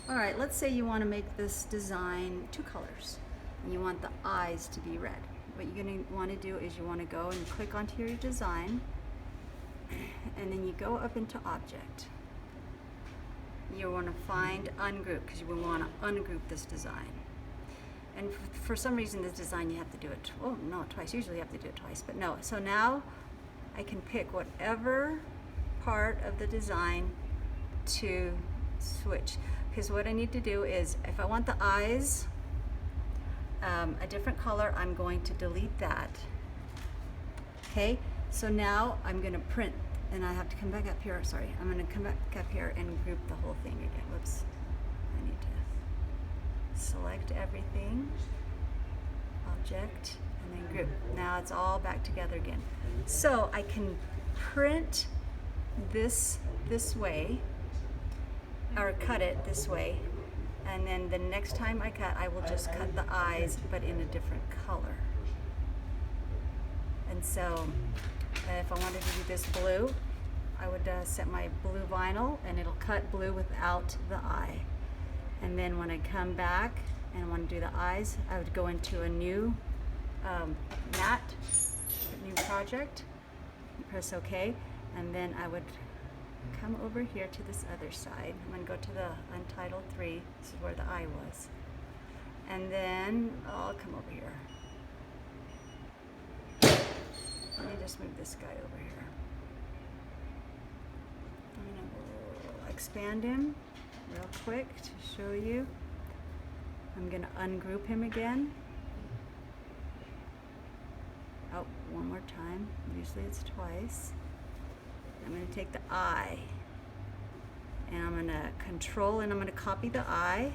All right, let's say you want to make this design 2 colors and you want the eyes to be red. What you're going to want to do is you want to go and click onto your design, and then you go up into object. You want to find ungroup because you want to ungroup this design. And for some reason this design you have to do it, oh no, twice. Usually you have to do it twice, but no. So now I can pick whatever part of the design to switch. Because what I need to do is, if I want the eyes a different color, I'm going to delete that. Okay, so now I'm going to print, and I have to come back up here. Sorry, I'm going to come back up here and group the whole thing again. Whoops, I need to select everything, object, and then group. Now it's all back together again. So I can print this way, or cut it this way, and then the next time I cut, I will just cut the eyes but in a different color. And so if I wanted to do this blue, I would set my blue vinyl and it'll cut blue without the eye. And then when I come back and want to do the eyes, I would go into a new matte, a new project, and press OK, and then I would come over here to this other side. I'm going to go to the Untitled 3. This is where the eye was. And then I'll come over here. Let me just move this guy over here. I'm going to expand him real quick to show you. I'm going to ungroup him again. Oh, one more time. Usually it's twice. I'm going to take the eye and I'm going to control, and I'm going to copy the eye,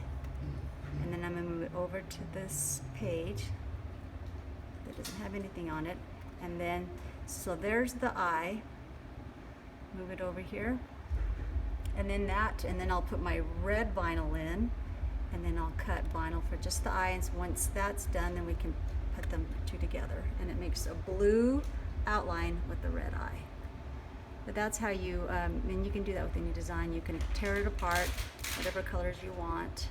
and then I'm going to move it over to this page that doesn't have anything on it, and then so there's the eye. Move it over here, and then I'll put my red vinyl in, and then I'll cut vinyl for just the eye, and so once that's done, then we can put them two together, and it makes a blue outline with the red eye. But that's how you, and you can do that with any design. You can tear it apart, whatever colors you want,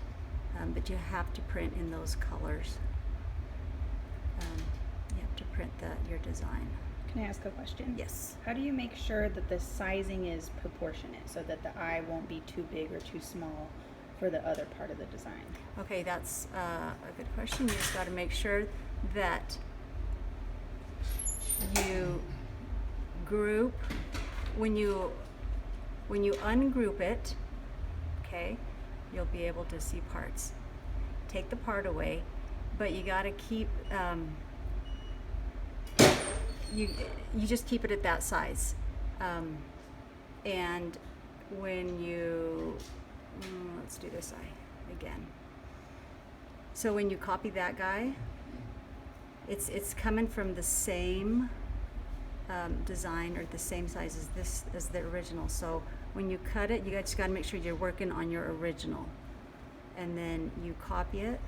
but you have to print in those colors. You have to print your design. Can I ask a question? Yes. How do you make sure that the sizing is proportionate so that the eye won't be too big or too small for the other part of the design? Okay, that's a good question. You just got to make sure that you group. When you ungroup it, okay, you'll be able to see parts. Take the part away, but you got to keep you just keep it at that size. And when you let's do this eye again. So when you copy that guy, it's coming from the same design or the same size as the original. So when you cut it, you just got to make sure you're working on your original, and then you copy it,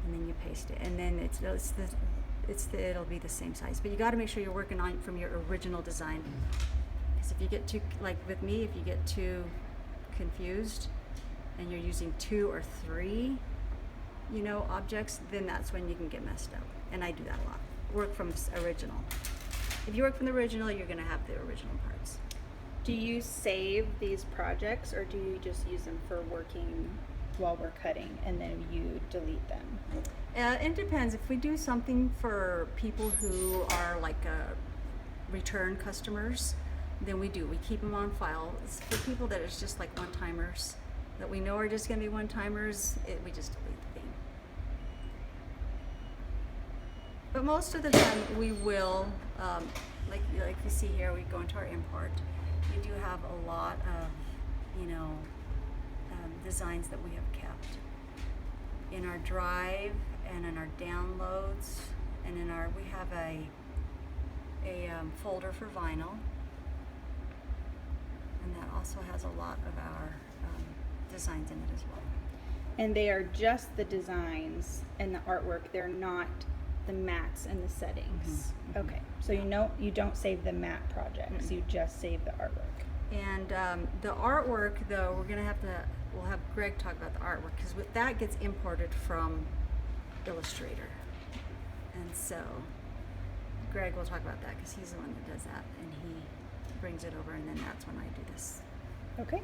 and then you paste it, and then it'll be the same size. But you got to make sure you're working on from your original design, because if you get too, like with me, if you get too confused and you're using 2 or 3, objects, then that's when you can get messed up. And I do that a lot. Work from original. If you work from the original, you're going to have the original parts. Do you save these projects, or do you just use them for working while we're cutting and then you delete them? It depends. If we do something for people who are like return customers, then we do. We keep them on file. It's for people that it's just like one-timers, that we know are just going to be one-timers, we just delete the thing. But most of the time we will, like you see here, we go into our import. We do have a lot of, designs that we have kept in our drive and in our downloads, and we have a folder for vinyl, and that also has a lot of our designs in it as well. And they are just the designs and the artwork. They're not the mattes and the settings. Mm-hmm. Okay, so you don't save the matte projects. You just save the artwork. And the artwork, though, we'll have Greg talk about the artwork, because that gets imported from Illustrator. And so Greg will talk about that, because he's the one that does that, and he brings it over, and then that's when I do this. Okay.